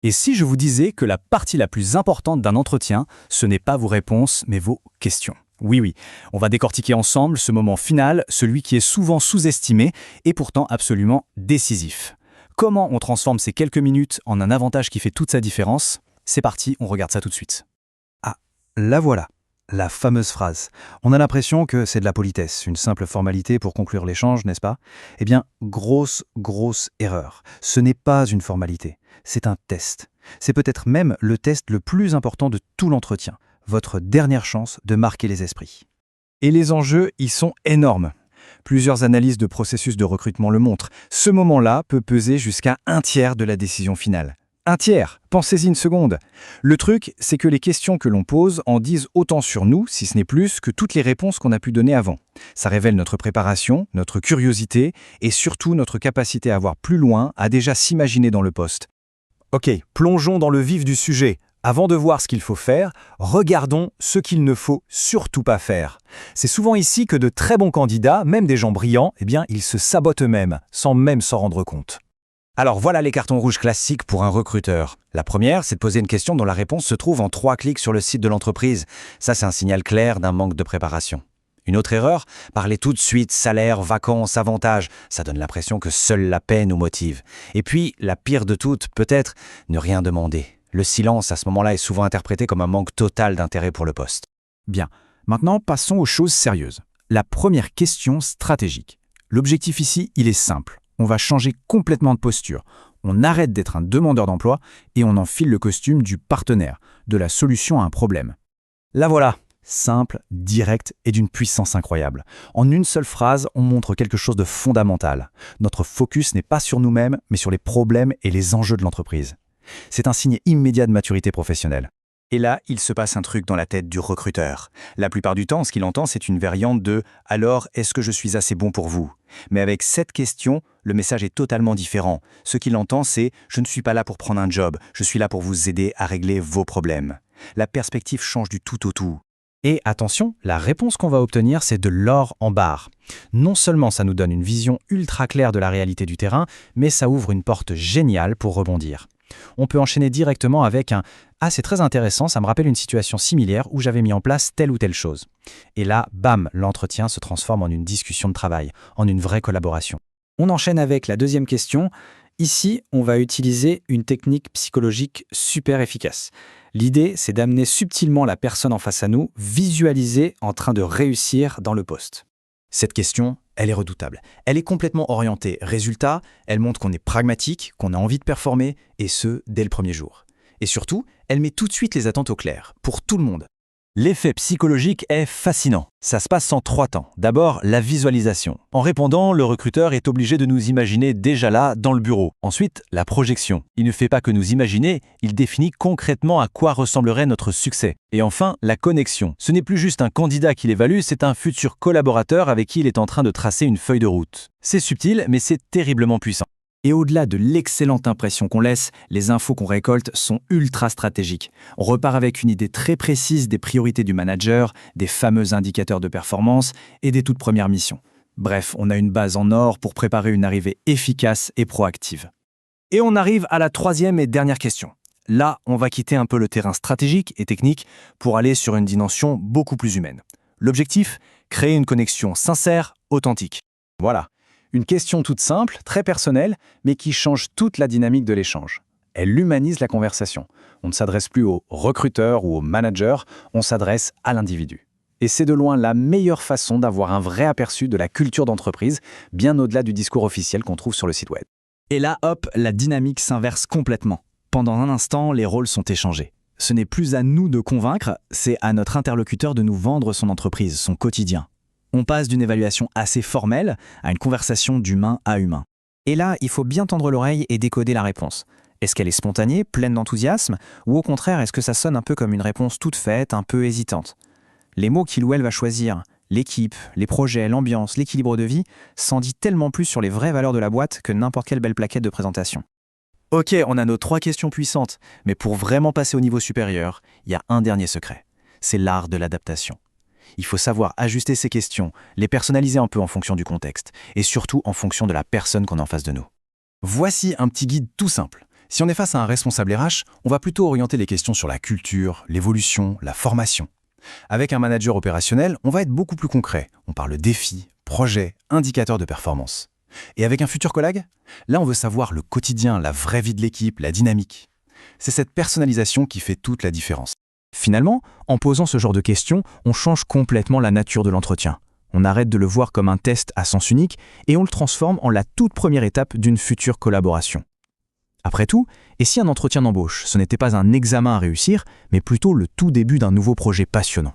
Et si je vous disais que la partie la plus importante d'un entretien, ce n'est pas vos réponses, mais vos questions? Oui, oui, on va décortiquer ensemble ce moment final, celui qui est souvent sous-estimé et pourtant absolument décisif. Comment on transforme ces quelques minutes en un avantage qui fait toute sa différence? C'est parti, on regarde ça tout de suite. Ah, la voilà, la fameuse phrase. On a l'impression que c'est de la politesse, une simple formalité pour conclure l'échange, n'est-ce pas? Eh bien, grosse erreur. Ce n'est pas une formalité, c'est un test. C'est peut-être même le test le plus important de tout l'entretien, votre dernière chance de marquer les esprits. Et les enjeux y sont énormes. Plusieurs analyses de processus de recrutement le montrent. Ce moment-là peut peser jusqu'à 1/3 de la décision finale. 1/3, pensez-y une seconde. Le truc, c'est que les questions que l'on pose en disent autant sur nous, si ce n'est plus, que toutes les réponses qu'on a pu donner avant. Ça révèle notre préparation, notre curiosité et surtout notre capacité à voir plus loin, à déjà s'imaginer dans le poste. Ok, plongeons dans le vif du sujet. Avant de voir ce qu'il faut faire, regardons ce qu'il ne faut surtout pas faire. C'est souvent ici que de très bons candidats, même des gens brillants, ils se sabotent eux-mêmes, sans même s'en rendre compte. Alors voilà les cartons rouges classiques pour un recruteur. La première, c'est de poser une question dont la réponse se trouve en 3 clics sur le site de l'entreprise. Ça, c'est un signal clair d'un manque de préparation. Une autre erreur, parler tout de suite salaire, vacances, avantages. Ça donne l'impression que seule la paie nous motive. Et puis, la pire de toutes, peut-être, ne rien demander. Le silence, à ce moment-là, est souvent interprété comme un manque total d'intérêt pour le poste. Bien, maintenant passons aux choses sérieuses. La première question stratégique. L'objectif ici, il est simple. On va changer complètement de posture. On arrête d'être un demandeur d'emploi et on enfile le costume du partenaire, de la solution à un problème. La voilà, simple, direct et d'une puissance incroyable. En une seule phrase, on montre quelque chose de fondamental. Notre focus n'est pas sur nous-mêmes, mais sur les problèmes et les enjeux de l'entreprise. C'est un signe immédiat de maturité professionnelle. Et là, il se passe un truc dans la tête du recruteur. La plupart du temps, ce qu'il entend, c'est une variante de « Alors, est-ce que je suis assez bon pour vous ?» Mais avec cette question, le message est totalement différent. Ce qu'il entend, c'est « Je ne suis pas là pour prendre un job, je suis là pour vous aider à régler vos problèmes. » La perspective change du tout au tout. Et attention, la réponse qu'on va obtenir, c'est de l'or en barre. Non seulement ça nous donne une vision ultra claire de la réalité du terrain, mais ça ouvre une porte géniale pour rebondir. On peut enchaîner directement avec un « Ah, c'est très intéressant, ça me rappelle une situation similaire où j'avais mis en place telle ou telle chose. » Et là, bam, l'entretien se transforme en une discussion de travail, en une vraie collaboration. On enchaîne avec la deuxième question. Ici, on va utiliser une technique psychologique super efficace. L'idée, c'est d'amener subtilement la personne en face à nous, visualisée en train de réussir dans le poste. Cette question, elle est redoutable. Elle est complètement orientée résultat, elle montre qu'on est pragmatique, qu'on a envie de performer, et ce, dès le premier jour. Et surtout, elle met tout de suite les attentes au clair, pour tout le monde. L'effet psychologique est fascinant. Ça se passe en 3 temps. D'abord, la visualisation. En répondant, le recruteur est obligé de nous imaginer déjà là, dans le bureau. Ensuite, la projection. Il ne fait pas que nous imaginer, il définit concrètement à quoi ressemblerait notre succès. Et enfin, la connexion. Ce n'est plus juste un candidat qui l'évalue, c'est un futur collaborateur avec qui il est en train de tracer une feuille de route. C'est subtil, mais c'est terriblement puissant. Et au-delà de l'excellente impression qu'on laisse, les infos qu'on récolte sont ultra stratégiques. On repart avec une idée très précise des priorités du manager, des fameux indicateurs de performance et des toutes premières missions. Bref, on a une base en or pour préparer une arrivée efficace et proactive. Et on arrive à la 3e et dernière question. Là, on va quitter un peu le terrain stratégique et technique pour aller sur une dimension beaucoup plus humaine. L'objectif, créer une connexion sincère, authentique. Voilà. Une question toute simple, très personnelle, mais qui change toute la dynamique de l'échange. Elle humanise la conversation. On ne s'adresse plus au recruteur ou au manager, on s'adresse à l'individu. Et c'est de loin la meilleure façon d'avoir un vrai aperçu de la culture d'entreprise, bien au-delà du discours officiel qu'on trouve sur le site web. Et là, hop, la dynamique s'inverse complètement. Pendant un instant, les rôles sont échangés. Ce n'est plus à nous de convaincre, c'est à notre interlocuteur de nous vendre son entreprise, son quotidien. On passe d'une évaluation assez formelle à une conversation d'humain à humain. Et là, il faut bien tendre l'oreille et décoder la réponse. Est-ce qu'elle est spontanée, pleine d'enthousiasme, ou au contraire, est-ce que ça sonne un peu comme une réponse toute faite, un peu hésitante? Les mots qu'il ou elle va choisir, l'équipe, les projets, l'ambiance, l'équilibre de vie, s'en dit tellement plus sur les vraies valeurs de la boîte que n'importe quelle belle plaquette de présentation. Ok, on a nos 3 questions puissantes, mais pour vraiment passer au niveau supérieur, il y a un dernier secret. C'est l'art de l'adaptation. Il faut savoir ajuster ces questions, les personnaliser un peu en fonction du contexte, et surtout en fonction de la personne qu'on a en face de nous. Voici un petit guide tout simple. Si on est face à un responsable RH, on va plutôt orienter les questions sur la culture, l'évolution, la formation. Avec un manager opérationnel, on va être beaucoup plus concret. On parle défis, projets, indicateurs de performance. Et avec un futur collègue, là on veut savoir le quotidien, la vraie vie de l'équipe, la dynamique. C'est cette personnalisation qui fait toute la différence. Finalement, en posant ce genre de questions, on change complètement la nature de l'entretien. On arrête de le voir comme un test à sens unique et on le transforme en la toute première étape d'une future collaboration. Après tout, et si un entretien d'embauche, ce n'était pas un examen à réussir, mais plutôt le tout début d'un nouveau projet passionnant ?